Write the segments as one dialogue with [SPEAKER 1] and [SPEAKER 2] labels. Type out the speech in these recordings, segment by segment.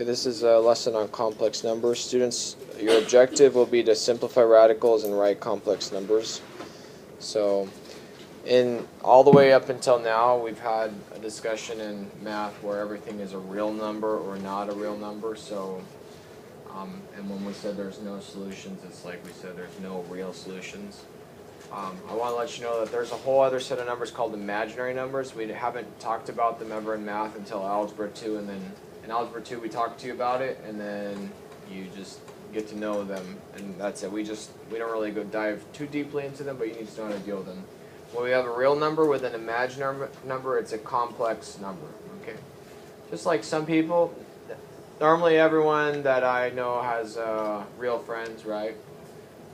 [SPEAKER 1] Okay, this is a lesson on complex numbers. Students, your objective will be to simplify radicals and write complex numbers. So, in all the way up until now, we've had a discussion in math where everything is a real number or not a real number. So, and when we said there's no solutions, it's like we said there's no real solutions. I want to let you know that there's a whole other set of numbers called imaginary numbers. We haven't talked about them ever in math until Algebra 2, and then in Algebra 2 we talk to you about it, and then you just get to know them, and that's it. We don't really dive too deeply into them, but you need to know how to deal with them. When we have a real number with an imaginary number, it's a complex number, okay? Just like some people, normally everyone that I know has real friends, right?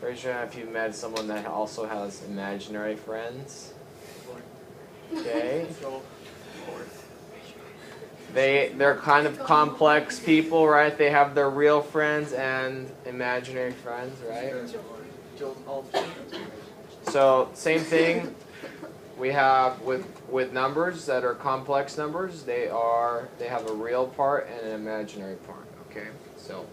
[SPEAKER 1] Raise your hand if you've met someone that also has imaginary friends. Okay. They're kind of complex people, right? They have their real friends and imaginary friends, right? So same thing we have with numbers that are complex numbers. They have a real part and an imaginary part. Okay, so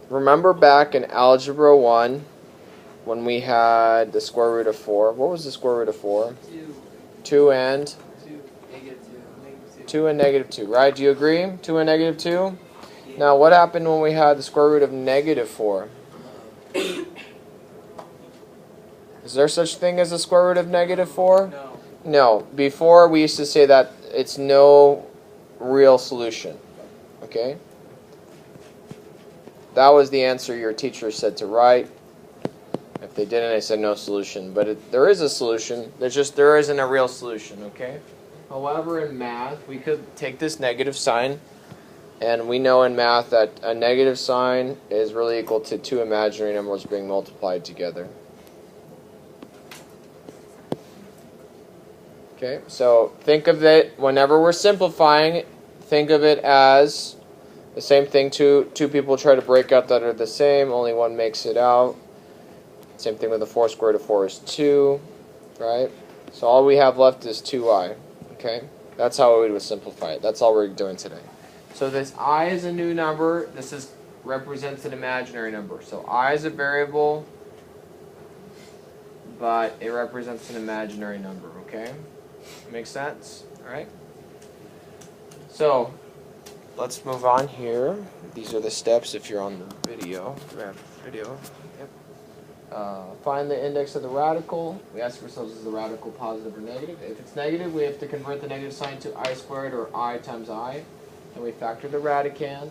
[SPEAKER 1] remember back in Algebra 1 when we had the square root of 4. What was the square root of 4? 2 and? 2 and negative 2, right? Do you agree? 2 and negative 2? Yeah. Now what happened when we had the square root of negative 4? Is there such thing as a square root of negative 4?
[SPEAKER 2] No.
[SPEAKER 1] No. Before we used to say that it's no real solution. Okay? That was the answer your teacher said to write. If they didn't, I said no solution. But there is a solution. There isn't a real solution, okay? However, in math, we could take this negative sign, and we know in math that a negative sign is really equal to two imaginary numbers being multiplied together. Okay, so think of it, whenever we're simplifying, think of it as the same thing. Two people try to break out that are the same, only one makes it out. Same thing with the 4 square root of 4 is 2, right? So all we have left is 2i, okay? That's how we would simplify it. That's all we're doing today. So this I is a new number. This represents an imaginary number. So I is a variable, but it represents an imaginary number, okay? Makes sense? All right? So let's move on here. These are the steps if you're on the video. Do we have video? Yep. Find the index of the radical. We ask ourselves, is the radical positive or negative? If it's negative, we have to convert the negative sign to I squared, or I times I. And we factor the radicand.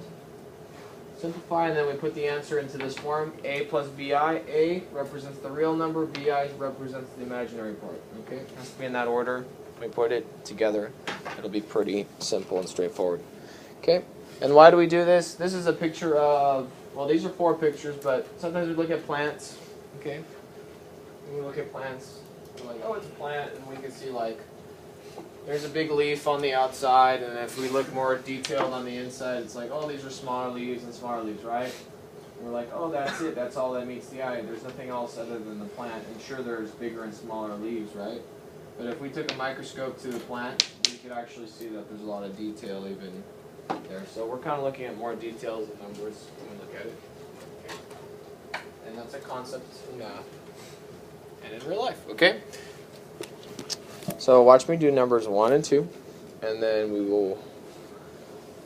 [SPEAKER 1] Simplify, and then we put the answer into this form. A plus bi. A represents the real number. Bi represents the imaginary part. Okay? It has to be in that order. We put it together. It'll be pretty simple and straightforward. Okay? And why do we do this? This is a picture of, well, these are 4 pictures, but sometimes we look at plants. Okay? When we look at plants, we're like, oh, it's a plant, and we can see, like, there's a big leaf on the outside, and if we look more detailed on the inside, it's like, oh, these are smaller leaves and smaller leaves, right? And we're like, oh, that's it. That's all that meets the eye. There's nothing else other than the plant. And sure, there's bigger and smaller leaves, right? But if we took a microscope to the plant, we could actually see that there's a lot of detail even there. So we're kind of looking at more details of numbers when we look at it. Okay. And that's a concept in math and in real life, okay? So watch me do numbers 1 and 2, and then we will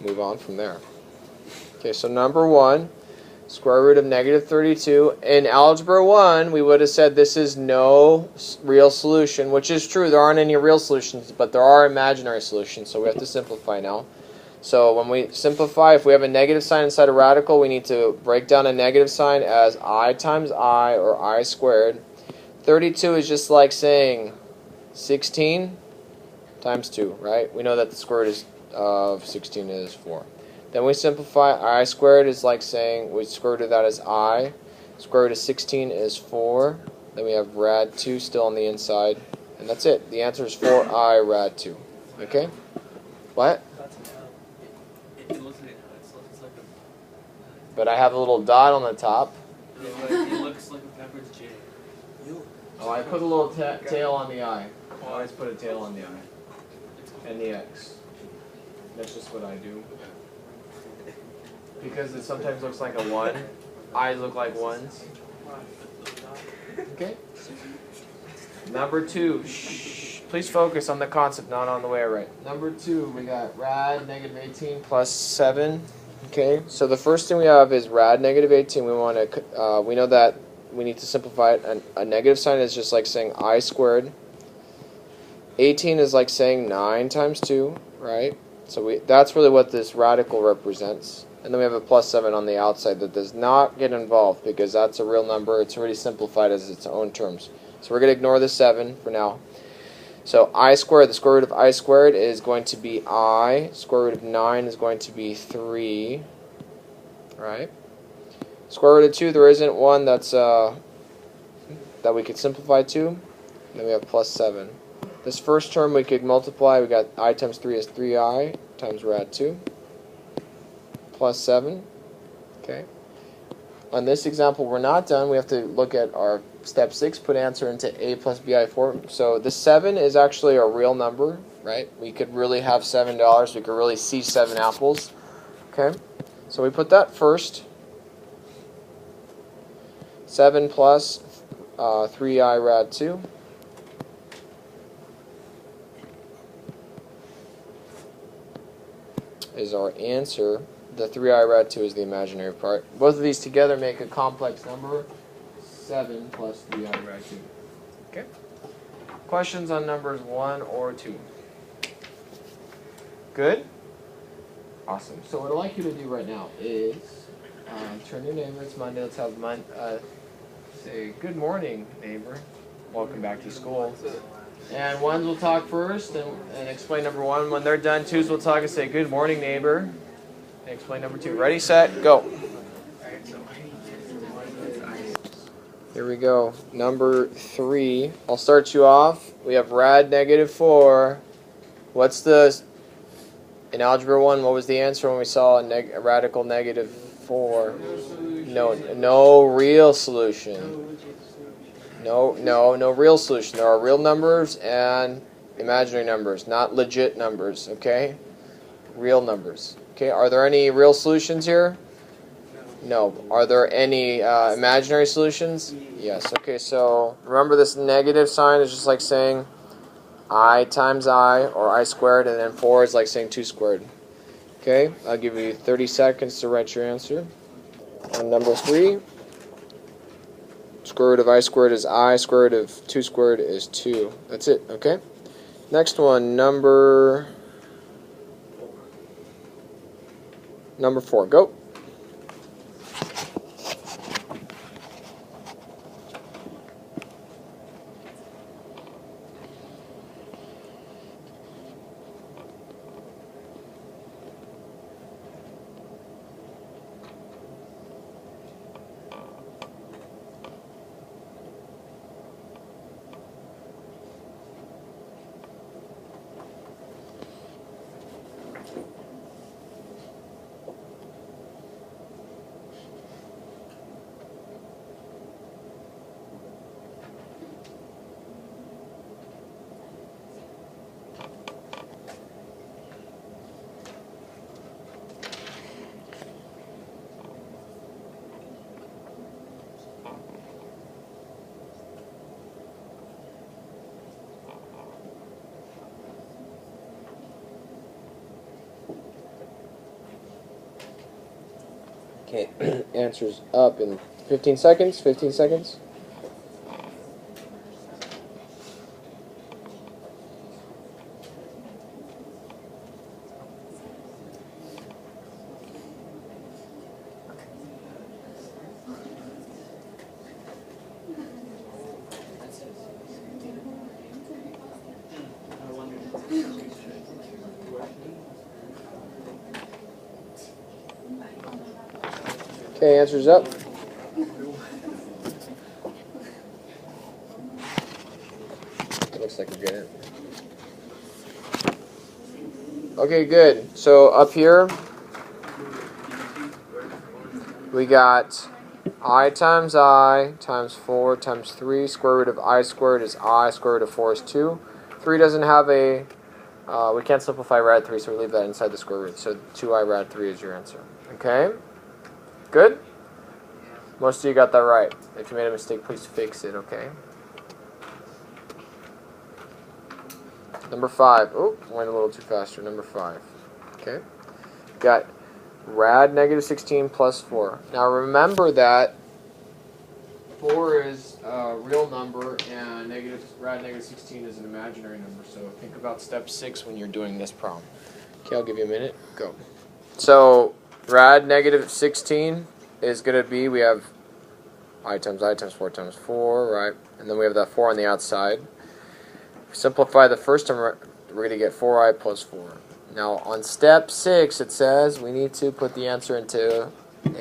[SPEAKER 1] move on from there. Okay, so number 1, square root of negative 32. In Algebra 1, we would have said this is no real solution, which is true. There aren't any real solutions, but there are imaginary solutions, so we have to simplify now. So when we simplify, if we have a negative sign inside a radical, we need to break down a negative sign as I times I, or I squared. 32 is just like saying 16 times 2, right? We know that the square root of 16 is 4. Then we simplify. I squared is like saying, we square root of that as I. Square root of 16 is 4. Then we have rad 2 still on the inside. And that's it. The answer is 4i rad 2. Okay? What?
[SPEAKER 2] It looks like a...
[SPEAKER 1] But I have a little dot on the top.
[SPEAKER 2] It looks like a backwards J.
[SPEAKER 1] Oh, I put a little tail on the I. I always put a tail on the I. And the X. That's just what I do. Because it sometimes looks like a 1. I's look like 1s. Okay? Number 2. Shh. Please focus on the concept, not on the way I write. Number 2, we got rad negative 18 plus 7. Okay, so the first thing we have is rad negative 18. We know that we need to simplify it. A negative sign is just like saying I squared. 18 is like saying 9 times 2, right? So that's really what this radical represents. And then we have a plus 7 on the outside that does not get involved because that's a real number. It's already simplified as its own terms. So we're going to ignore the 7 for now. So I squared, the square root of I squared is going to be I. Square root of 9 is going to be 3. Right? Square root of 2, there isn't one that's that we could simplify to. And then we have plus 7. This first term we could multiply. We got I times 3 is 3I times rad 2. Plus 7. Okay. On this example, we're not done. We have to look at our step 6, put answer into a plus bi form. So the 7 is actually a real number, right? We could really have $7. We could really see 7 apples. Okay. So we put that first. 7 plus 3i rad 2. Is our answer. The 3i rad 2 is the imaginary part. Both of these together make a complex number. 7 plus 3i rad 2. Okay? Questions on numbers 1 or 2? Good? Awesome. So what I'd like you to do right now is turn your neighbor. It's Monday. Let's have say, good morning, neighbor. Welcome back to school. And ones will talk first and explain number 1. When they're done, twos will talk and say, good morning, neighbor. And explain number 2. Ready, set, go. Here we go. Number 3. I'll start you off. We have rad negative 4. What's the... In Algebra 1, what was the answer when we saw a radical negative 4? No real solution. No real solution. There are real numbers and imaginary numbers, not legit numbers, okay? Real numbers. Okay, are there any real solutions here? No. Are there any imaginary solutions? Yes. Okay, so remember this negative sign is just like saying I times I, or I squared, and then 4 is like saying 2 squared. Okay, I'll give you 30 seconds to write your answer. On number 3, square root of I squared is I, square root of 2 squared is 2. That's it, okay? Next one, number 4, go. Okay, answers up in 15 seconds. 15 seconds. Okay, answers up. It looks like we're good. Okay, good. So up here, we got I times 4 times 3. Square root of I squared is I. Square root of 4 is 2. 3 doesn't have a We can't simplify rad 3, so we leave that inside the square root. So 2i rad 3 is your answer. Okay? Good? Most of you got that right. If you made a mistake, please fix it, okay? Number 5. Oh, went a little too faster. Number 5. Okay? Got rad negative 16 plus 4. Now remember that 4 is a real number and rad negative 16 is an imaginary number. So think about step 6 when you're doing this problem. Okay, I'll give you a minute. Go. So rad negative 16 is going to be, we have I times 4 times 4, right? And then we have that 4 on the outside. Simplify the first term, we're going to get 4i plus 4. Now on step 6 it says we need to put the answer into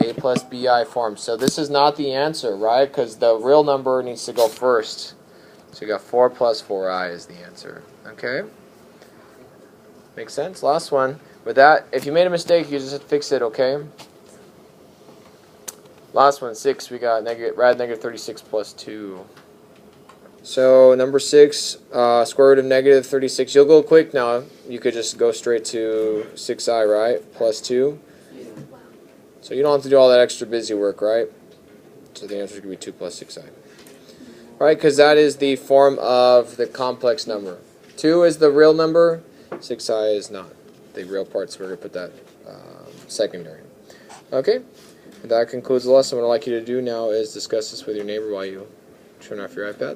[SPEAKER 1] a plus bi form. So this is not the answer, right? Because the real number needs to go first. So you got 4 plus 4i is the answer. Okay? Makes sense? Last one. With that, if you made a mistake, you just fix it, okay? Last one, 6, we got rad negative 36 plus 2. So number 6, square root of negative 36. You'll go quick now. You could just go straight to 6i, right? Plus 2. So you don't have to do all that extra busy work, right? So the answer is going to be 2 plus 6i. Right, because that is the form of the complex number. 2 is the real number. 6i is not the real part, so we're going to put that secondary. Okay? That concludes the lesson. What I'd like you to do now is discuss this with your neighbor while you turn off your iPad.